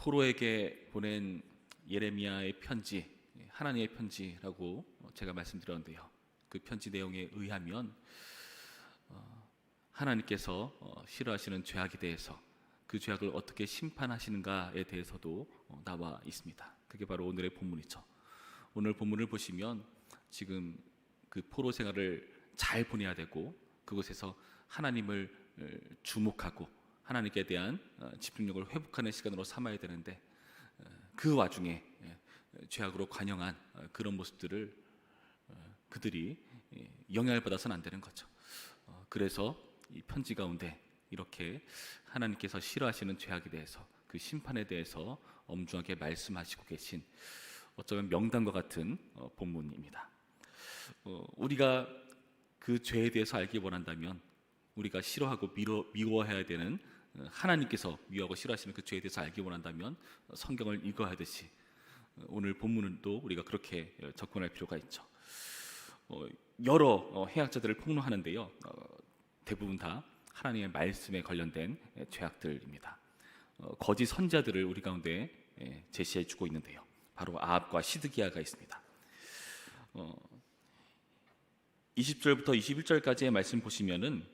포로에게 보낸 예레미야의 편지, 하나님의 편지라고 제가 말씀드렸는데요. 그 편지 내용에 의하면 하나님께서 싫어하시는 죄악에 대해서 그 죄악을 어떻게 심판하시는가에 대해서도 나와 있습니다. 그게 바로 오늘의 본문이죠. 오늘 본문을 보시면 지금 그 포로 생활을 잘 보내야 되고 그곳에서 하나님을 주목하고 하나님께 대한 집중력을 회복하는 시간으로 삼아야 되는데 그 와중에 죄악으로 관영한 그런 모습들을 그들이 영향을 받아서는 안 되는 거죠. 그래서 이 편지 가운데 이렇게 하나님께서 싫어하시는 죄악에 대해서 그 심판에 대해서 엄중하게 말씀하시고 계신 어쩌면 명단과 같은 본문입니다. 우리가 그 죄에 대해서 알기 원한다면 우리가 싫어하고 미워해야 되는 하나님께서 미워하고 싫어하시는 그 죄에 대해서 알기 원한다면 성경을 읽어야 하듯이 오늘 본문도 우리가 그렇게 접근할 필요가 있죠. 여러 해학자들을 폭로하는데요. 대부분 다 하나님의 말씀에 관련된 죄악들입니다. 거짓 선지자들을 우리 가운데 제시해 주고 있는데요. 바로 아합과 시드기야가 있습니다. 20절부터 21절까지의 말씀 보시면은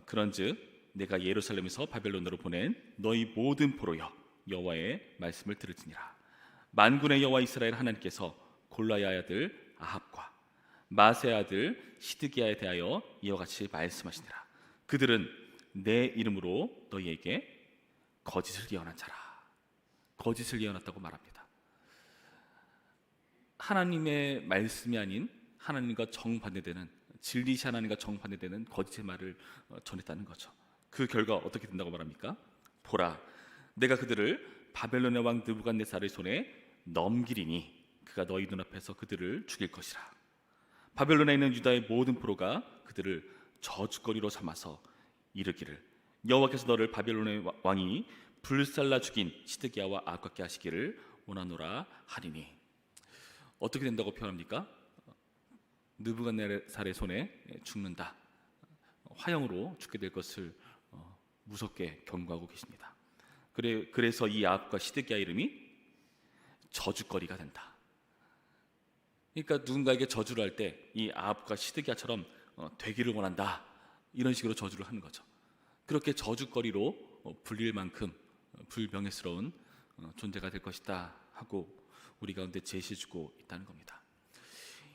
그런즉 내가 예루살렘에서 바벨론으로 보낸 너희 모든 포로여 여호와의 말씀을 들을지니라. 만군의 여호와 이스라엘 하나님께서 골라의 아들 아합과 마세의 아들 시드기야에 대하여 이와 같이 말씀하시니라. 그들은 내 이름으로 너희에게 거짓을 예언한 자라. 거짓을 예언했다고 말합니다. 하나님의 말씀이 아닌 하나님과 정반대되는 진리시 하나님과 정반대되는 거짓의 말을 전했다는 거죠. 그 결과 어떻게 된다고 말합니까? 보라, 내가 그들을 바벨론의 왕 느부갓네살의 손에 넘기리니 그가 너희 눈앞에서 그들을 죽일 것이라. 바벨론에 있는 유다의 모든 포로가 그들을 저주거리로 삼아서 이르기를 여호와께서 너를 바벨론의 왕이 불살라 죽인 시드기야와 아깝게 하시기를 원하노라 하리니. 어떻게 된다고 표현합니까? 느부갓네살의 손에 죽는다. 화형으로 죽게 될 것을 무섭게 경고하고 계십니다. 그래서 이 아합과 시드기야 이름이 저주거리가 된다. 그러니까 누군가에게 저주를 할 때 이 아합과 시드기야처럼 되기를 원한다, 이런 식으로 저주를 하는 거죠. 그렇게 저주거리로 불릴 만큼 불명예스러운 존재가 될 것이다 하고 우리 가운데 제시해주고 있다는 겁니다.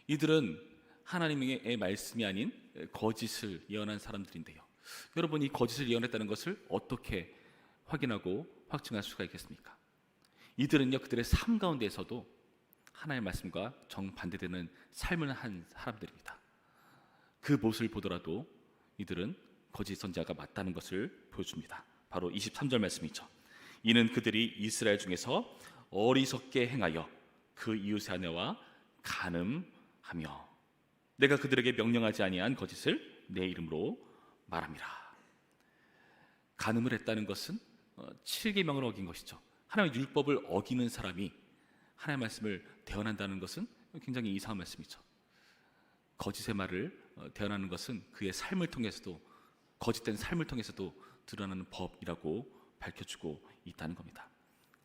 이들은 하나님의 말씀이 아닌 거짓을 예언한 사람들인데요. 여러분, 이 거짓을 예언했다는 것을 어떻게 확인하고 확증할 수가 있겠습니까? 이들은요, 그들의 삶 가운데에서도 하나님의 말씀과 정반대되는 삶을 한 사람들입니다. 그 모습을 보더라도 이들은 거짓 선지자가 맞다는 것을 보여줍니다. 바로 23절 말씀이죠. 이는 그들이 이스라엘 중에서 어리석게 행하여 그 이웃의 아내와 간음하며 내가 그들에게 명령하지 아니한 거짓을 내 이름으로 말함이라. 간음을 했다는 것은 7계명을 어긴 것이죠. 하나님의 율법을 어기는 사람이 하나님의 말씀을 대언한다는 것은 굉장히 이상한 말씀이죠. 거짓의 말을 대언하는 것은 그의 삶을 통해서도, 거짓된 삶을 통해서도 드러나는 법이라고 밝혀주고 있다는 겁니다.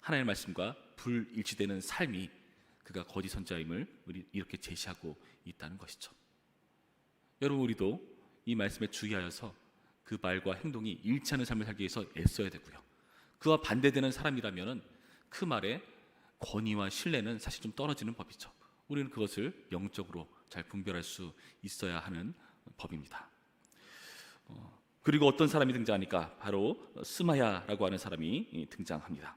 하나님의 말씀과 불일치되는 삶이 그가 거짓 선지자임을 이렇게 제시하고 있다는 것이죠. 여러분, 우리도 이 말씀에 주의하여서 그 말과 행동이 일치하는 삶을 살기 위해서 애써야 되고요. 그와 반대되는 사람이라면 그 말에 권위와 신뢰는 사실 좀 떨어지는 법이죠. 우리는 그것을 영적으로 잘 분별할 수 있어야 하는 법입니다. 그리고 어떤 사람이 등장하니까 바로 스마야라고 하는 사람이 등장합니다.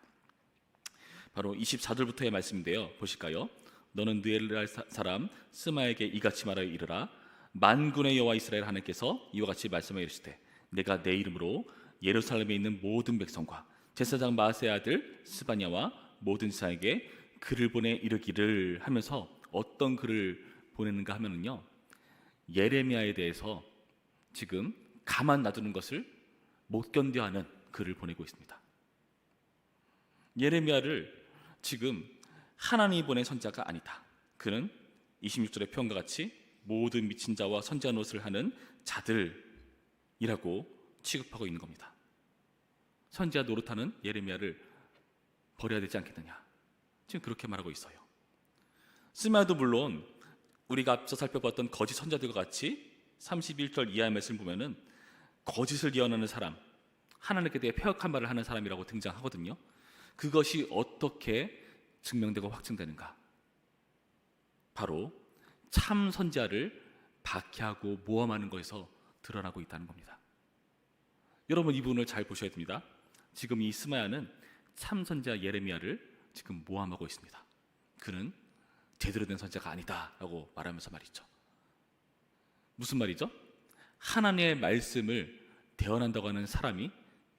바로 24절부터의 말씀인데요. 보실까요? 너는 느헤랄 사람 스마야에게 이같이 말하여 이르라. 만군의 여호와 이스라엘 하나님께서 이와 같이 말씀하여 이르시되 내가 내 이름으로 예루살렘에 있는 모든 백성과 제사장 마아세의 아들 스바냐와 모든 지사에게 글을 보내 이르기를 하면서 어떤 글을 보내는가 하면은요, 예레미야에 대해서 지금 가만 놔두는 것을 못 견뎌하는 글을 보내고 있습니다. 예레미야를 지금 하나님이 보낸 선지자가 아니다, 그는 26절의 표현과 같이 모든 미친 자와 선지자 노릇을 하는 자들이라고 취급하고 있는 겁니다. 선지자 노릇하는 예레미야를 버려야 되지 않겠느냐. 지금 그렇게 말하고 있어요. 스마도 물론 우리가 앞서 살펴봤던 거짓 선자들과 같이 31절 이하의 말씀 보면은 거짓을 예언하는 사람, 하나님께 대해 폐역한 말을 하는 사람이라고 등장하거든요. 그것이 어떻게 증명되고 확증되는가? 바로 참 선지자를 박해하고 모함하는 것에서 드러나고 있다는 겁니다. 여러분, 이 부분을 잘 보셔야 됩니다. 지금 이 스마야는 참 선지자 예레미야를 지금 모함하고 있습니다. 그는 제대로 된 선지자가 아니다라고 말하면서 말이죠. 무슨 말이죠? 하나님의 말씀을 대언한다고 하는 사람이,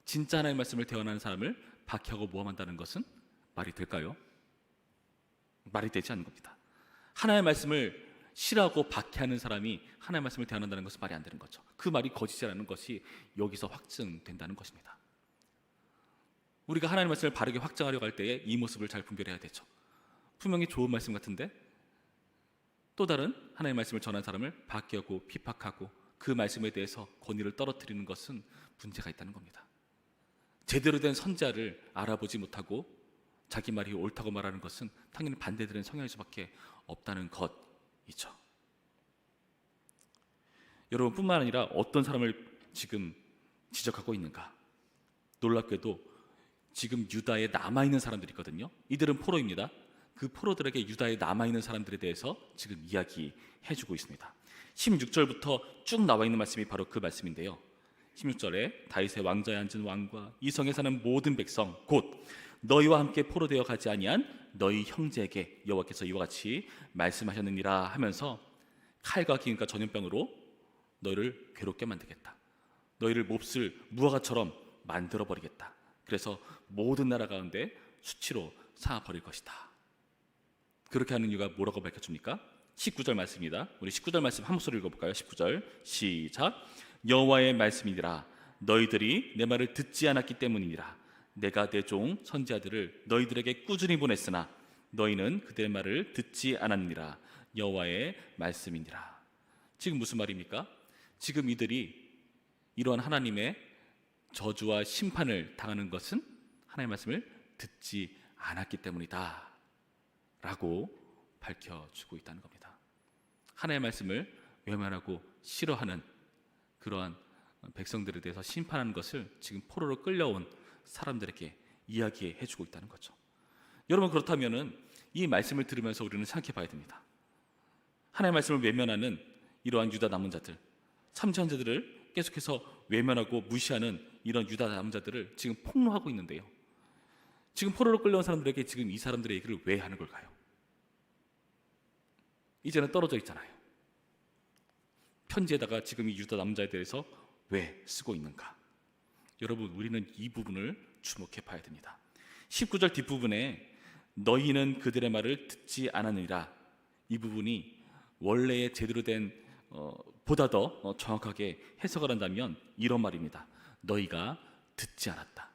진짜 하나님의 말씀을 대언하는 사람을 박해하고 모함한다는 것은 말이 될까요? 말이 되지 않는 겁니다. 하나님의 말씀을 싫어하고 박해하는 사람이 하나님의 말씀을 대언한다는 것은 말이 안 되는 거죠. 그 말이 거짓이라는 것이 여기서 확증된다는 것입니다. 우리가 하나님의 말씀을 바르게 확증하려고 할 때에 이 모습을 잘 분별해야 되죠. 분명히 좋은 말씀 같은데 또 다른 하나님의 말씀을 전한 사람을 박해하고 비판하고 그 말씀에 대해서 권위를 떨어뜨리는 것은 문제가 있다는 겁니다. 제대로 된 선지자를 알아보지 못하고 자기 말이 옳다고 말하는 것은 당연히 반대되는 성향일 수밖에 없다는 것이죠. 여러분, 뿐만 아니라 어떤 사람을 지금 지적하고 있는가? 놀랍게도 지금 유다에 남아있는 사람들이 있거든요. 이들은 포로입니다. 그 포로들에게 유다에 남아있는 사람들에 대해서 지금 이야기해주고 있습니다. 16절부터 쭉 나와 있는 말씀이 바로 그 말씀인데요. 16절에 다윗의 왕좌에 앉은 왕과 이 성에 사는 모든 백성 곧 너희와 함께 포로되어 가지 아니한 너희 형제에게 여호와께서 이와 같이 말씀하셨느니라 하면서 칼과 기근과 전염병으로 너희를 괴롭게 만들겠다. 너희를 몹쓸 무화과처럼 만들어버리겠다. 그래서 모든 나라 가운데 수치로 삼아버릴 것이다. 그렇게 하는 이유가 뭐라고 밝혀줍니까? 19절 말씀입니다. 우리 19절 말씀 한 목소리 읽어볼까요? 19절 시작. 여호와의 말씀이니라. 너희들이 내 말을 듣지 않았기 때문이니라. 내가 내 종 선지자들을 너희들에게 꾸준히 보냈으나 너희는 그들의 말을 듣지 않았느니라. 여호와의 말씀이니라. 지금 무슨 말입니까? 지금 이들이 이러한 하나님의 저주와 심판을 당하는 것은 하나님의 말씀을 듣지 않았기 때문이다 라고 밝혀주고 있다는 겁니다. 하나님의 말씀을 외면하고 싫어하는 그러한 백성들에 대해서 심판하는 것을 지금 포로로 끌려온 사람들에게 이야기해주고 있다는 거죠. 여러분, 그렇다면 이 말씀을 들으면서 우리는 생각해 봐야 됩니다. 하나님의 말씀을 외면하는 이러한 유다 남은 자들, 참전자들을 계속해서 외면하고 무시하는 이런 유다 남은 자들을 지금 폭로하고 있는데요. 지금 포로로 끌려온 사람들에게 지금 이 사람들의 얘기를 왜 하는 걸까요? 이제는 떨어져 있잖아요. 편지에다가 지금 이 유다 남자에 대해서 왜 쓰고 있는가? 여러분, 우리는 이 부분을 주목해 봐야 됩니다. 19절 뒷부분에 너희는 그들의 말을 듣지 않았느니라, 이 부분이 원래의 제대로 된 보다 더 정확하게 해석을 한다면 이런 말입니다. 너희가 듣지 않았다.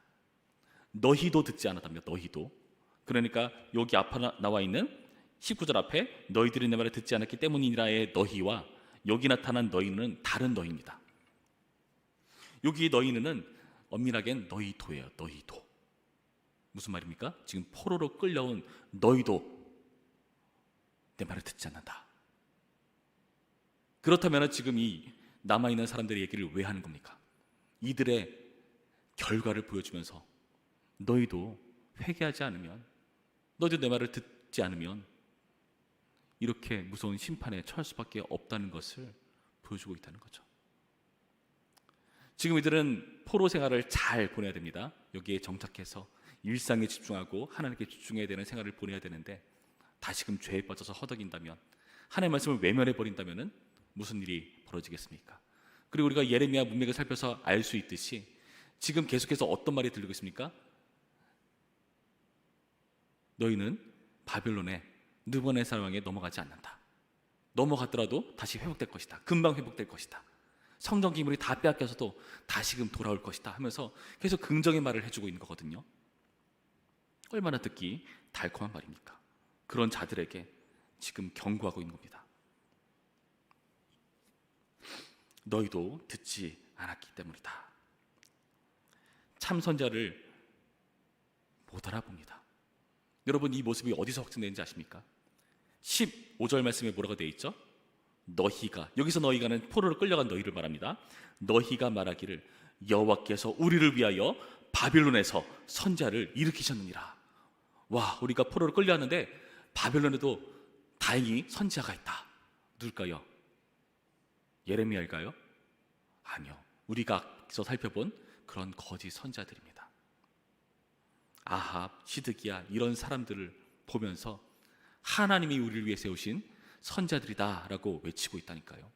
너희도 듣지 않았답니다. 너희도. 그러니까 여기 앞에 나와 있는 19절 앞에 너희들이 내 말을 듣지 않았기 때문이라의 너희와 여기 나타난 너희는 다른 너희입니다. 여기 너희는 엄밀하게는 너희도예요. 너희도. 무슨 말입니까? 지금 포로로 끌려온 너희도 내 말을 듣지 않는다. 그렇다면 지금 이 남아있는 사람들의 얘기를 왜 하는 겁니까? 이들의 결과를 보여주면서 너희도 회개하지 않으면, 너희도 내 말을 듣지 않으면 이렇게 무서운 심판에 처할 수밖에 없다는 것을 보여주고 있다는 거죠. 지금 이들은 포로 생활을 잘 보내야 됩니다. 여기에 정착해서 일상에 집중하고 하나님께 집중해야 되는 생활을 보내야 되는데 다시금 죄에 빠져서 허덕인다면, 하나님의 말씀을 외면해버린다면 무슨 일이 벌어지겠습니까? 그리고 우리가 예레미야 문맥을 살펴서 알 수 있듯이 지금 계속해서 어떤 말이 들리고 있습니까? 너희는 바벨론의 느부갓네살 왕에 넘어가지 않는다. 넘어갔더라도 다시 회복될 것이다. 금방 회복될 것이다. 성전 기물이 다 빼앗겨서도 다시금 돌아올 것이다 하면서 계속 긍정의 말을 해주고 있는 거거든요. 얼마나 듣기 달콤한 말입니까? 그런 자들에게 지금 경고하고 있는 겁니다. 너희도 듣지 않았기 때문이다. 참 선자를 못 알아봅니다. 여러분, 이 모습이 어디서 확증되는지 아십니까? 15절 말씀에 뭐라고 되어 있죠? 너희가, 여기서 너희가는 포로로 끌려간 너희를 말합니다. 너희가 말하기를 여호와께서 우리를 위하여 바벨론에서 선지자를 일으키셨느니라. 와, 우리가 포로로 끌려왔는데 바벨론에도 다행히 선지자가 있다. 누굴까요? 예레미야일까요? 아니요, 우리가 앞서 살펴본 그런 거짓 선지자들입니다. 아합, 시드기야, 이런 사람들을 보면서 하나님이 우리를 위해 세우신 선지자들이다라고 외치고 있다니까요.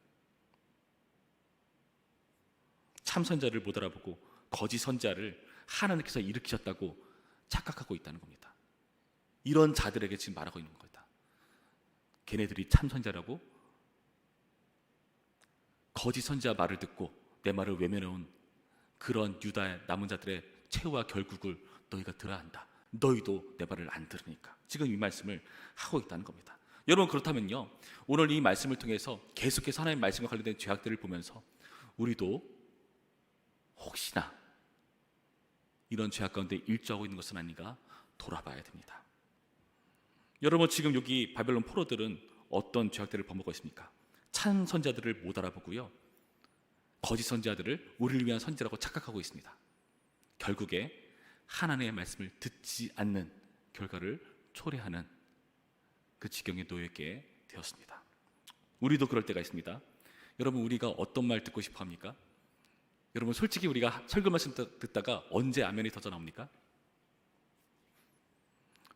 참 선지자를 못 알아보고 거짓 선지자를 하나님께서 일으키셨다고 착각하고 있다는 겁니다. 이런 자들에게 지금 말하고 있는 겁니다. 걔네들이 참 선지자라고? 거짓 선지자 말을 듣고 내 말을 외면해온 그런 유다의 남은 자들의 최후와 결국을 너희가 들어야 한다. 너희도 내 말을 안 들으니까. 지금 이 말씀을 하고 있다는 겁니다. 여러분, 그렇다면요, 오늘 이 말씀을 통해서 계속해서 하나님의 말씀과 관련된 죄악들을 보면서 우리도 혹시나 이런 죄악 가운데 일조하고 있는 것은 아닌가 돌아봐야 됩니다. 여러분, 지금 여기 바벨론 포로들은 어떤 죄악들을 범하고 있습니까? 참 선지자들을 못 알아보고요, 거짓 선지자들을 우리를 위한 선지자라고 착각하고 있습니다. 결국에 하나님의 말씀을 듣지 않는 결과를 초래하는 그 지경에 놓이게 되었습니다. 우리도 그럴 때가 있습니다. 여러분, 우리가 어떤 말 듣고 싶어 합니까? 여러분, 솔직히 우리가 설교 말씀 듣다가 언제 아멘이 터져 나옵니까?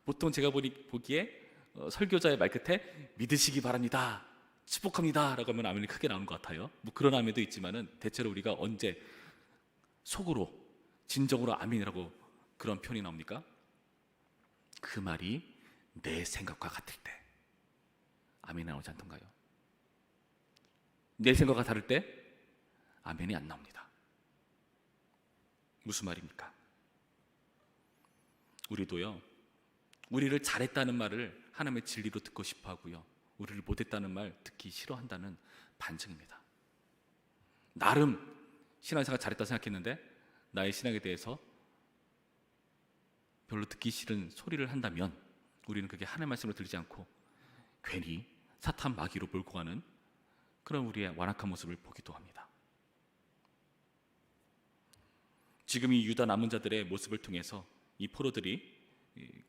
보통 제가 보기에 설교자의 말 끝에 믿으시기 바랍니다, 축복합니다 라고 하면 아멘이 크게 나오는 것 같아요. 뭐 그런 아멘도 있지만은 대체로 우리가 언제 속으로 진정으로 아멘이라고 그런 표현이 나옵니까? 그 말이 내 생각과 같을 때 아멘이 나오지 않던가요? 내 생각과 다를 때 아멘이 안 나옵니다. 무슨 말입니까? 우리도요, 우리를 잘했다는 말을 하나님의 진리로 듣고 싶어 하고요, 우리를 못했다는 말 듣기 싫어한다는 반증입니다. 나름 신앙생활 잘했다 생각했는데 나의 신앙에 대해서 별로 듣기 싫은 소리를 한다면 우리는 그게 하나님의 말씀을 들지 않고 괜히 사탄 마귀로 몰고 가는 그런 우리의 완악한 모습을 보기도 합니다. 지금 이 유다 남은 자들의 모습을 통해서 이 포로들이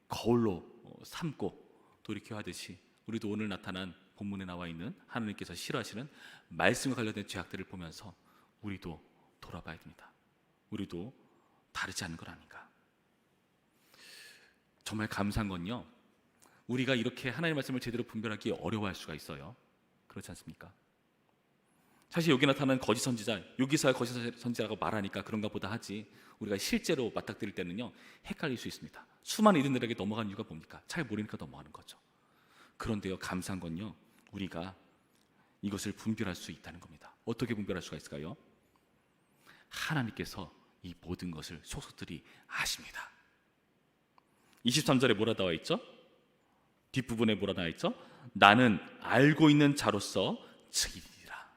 거울로 삼고 돌이켜하듯이 우리도 오늘 나타난 본문에 나와 있는 하나님께서 싫어하시는 말씀과 관련된 죄악들을 보면서 우리도 돌아봐야 됩니다. 우리도 다르지 않은 건 아닌가. 정말 감사한 건요, 우리가 이렇게 하나님의 말씀을 제대로 분별하기 어려워할 수가 있어요. 그렇지 않습니까? 사실 여기 나타나는 거짓 선지자, 여기서야 거짓 선지자라고 말하니까 그런가 보다 하지, 우리가 실제로 맞닥뜨릴 때는요 헷갈릴 수 있습니다. 수많은 이들에게 넘어가는 이유가 뭡니까? 잘 모르니까 넘어가는 거죠. 그런데요, 감사한 건요, 우리가 이것을 분별할 수 있다는 겁니다. 어떻게 분별할 수가 있을까요? 하나님께서 이 모든 것을 속속들이 아십니다. 23절에 뭐라 나와 있죠? 뒷부분에 뭐라 나와 있죠? 나는 알고 있는 자로서 증인이라.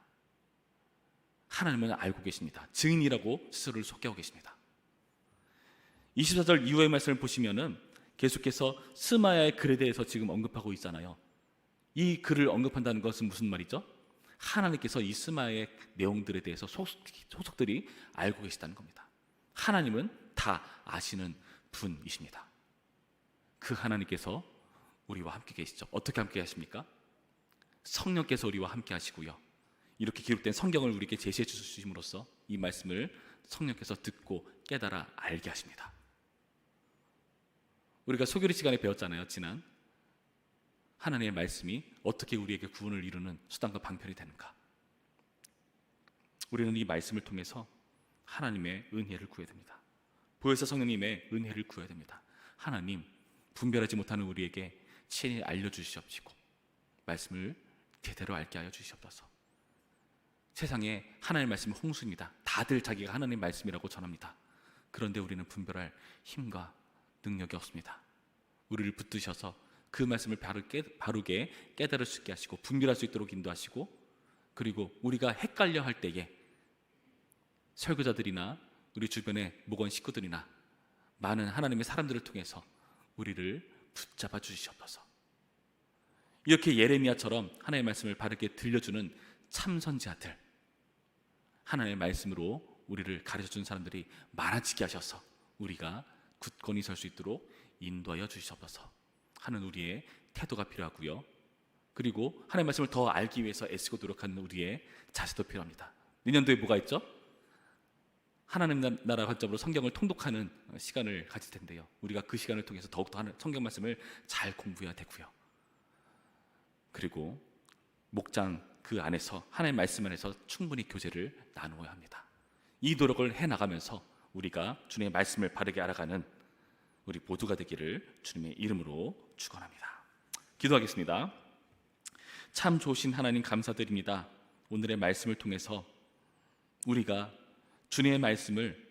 하나님은 알고 계십니다. 증인이라고 스스로를 속개하고 계십니다. 24절 이후의 말씀을 보시면은 계속해서 스마야의 글에 대해서 지금 언급하고 있잖아요. 이 글을 언급한다는 것은 무슨 말이죠? 하나님께서 이 스마야의 내용들에 대해서 속속들이 알고 계시다는 겁니다. 하나님은 다 아시는 분이십니다. 그 하나님께서 우리와 함께 계시죠. 어떻게 함께 하십니까? 성령께서 우리와 함께 하시고요, 이렇게 기록된 성경을 우리에게 제시해 주심으로써 이 말씀을 성령께서 듣고 깨달아 알게 하십니다. 우리가 소교리 시간에 배웠잖아요. 지난 하나님의 말씀이 어떻게 우리에게 구원을 이루는 수단과 방편이 되는가. 우리는 이 말씀을 통해서 하나님의 은혜를 구해야 됩니다. 보혜사 성령님의 은혜를 구해야 됩니다. 하나님, 분별하지 못하는 우리에게 친히 알려주시옵시고 말씀을 제대로 알게 하여 주시옵소서. 세상에 하나님의 말씀은 홍수입니다. 다들 자기가 하나님의 말씀이라고 전합니다. 그런데 우리는 분별할 힘과 능력이 없습니다. 우리를 붙드셔서 그 말씀을 바르게 깨달을 수 있게 하시고 분별할 수 있도록 인도하시고, 그리고 우리가 헷갈려 할 때에 설교자들이나 우리 주변의 목원 식구들이나 많은 하나님의 사람들을 통해서 우리를 붙잡아 주시옵소서. 이렇게 예레미야처럼 하나님의 말씀을 바르게 들려주는 참 선지자들, 하나님의 말씀으로 우리를 가르쳐준 사람들이 많아지게 하셔서 우리가 굳건히 설 수 있도록 인도하여 주시옵소서 하는 우리의 태도가 필요하고요. 그리고 하나님의 말씀을 더 알기 위해서 애쓰고 노력하는 우리의 자세도 필요합니다. 내년도에 뭐가 있죠? 하나님 나라 관점으로 성경을 통독하는 시간을 가질 텐데요. 우리가 그 시간을 통해서 더욱더 성경 말씀을 잘 공부해야 되고요. 그리고 목장 그 안에서 하나님의 말씀 안에서 충분히 교제를 나누어야 합니다. 이 노력을 해나가면서 우리가 주님의 말씀을 바르게 알아가는 우리 모두가 되기를 주님의 이름으로 축원합니다. 기도하겠습니다. 참 좋으신 하나님 감사드립니다. 오늘의 말씀을 통해서 우리가 주님의 말씀을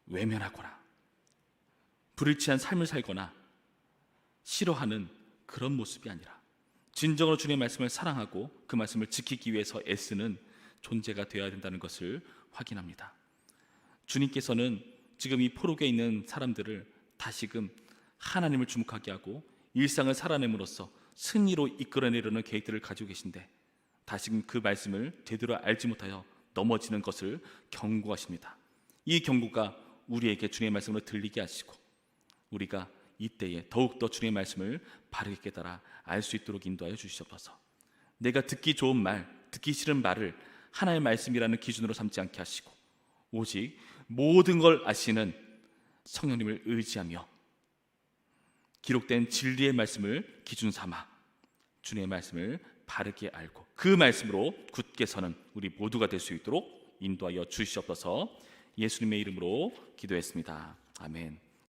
외면하거나 불일치한 삶을 살거나 싫어하는 그런 모습이 아니라 진정으로 주님의 말씀을 사랑하고 그 말씀을 지키기 위해서 애쓰는 존재가 되어야 된다는 것을 확인합니다. 주님께서는 지금 이 포로기에 있는 사람들을 다시금 하나님을 주목하게 하고 일상을 살아냄으로써 승리로 이끌어내려는 계획들을 가지고 계신데 다시금 그 말씀을 제대로 알지 못하여 넘어지는 것을 경고하십니다. 이 경고가 우리에게 주님의 말씀으로 들리게 하시고 우리가 이때에 더욱더 주님의 말씀을 바르게 깨달아 알 수 있도록 인도하여 주시옵소서. 내가 듣기 좋은 말, 듣기 싫은 말을 하나님의 말씀이라는 기준으로 삼지 않게 하시고 오직 모든 걸 아시는 성령님을 의지하며 기록된 진리의 말씀을 기준 삼아 주님의 말씀을 바르게 알고 그 말씀으로 굳게 서는 우리 모두가 될 수 있도록 인도하여 주시옵소서. 예수님의 이름으로 기도했습니다. 아멘.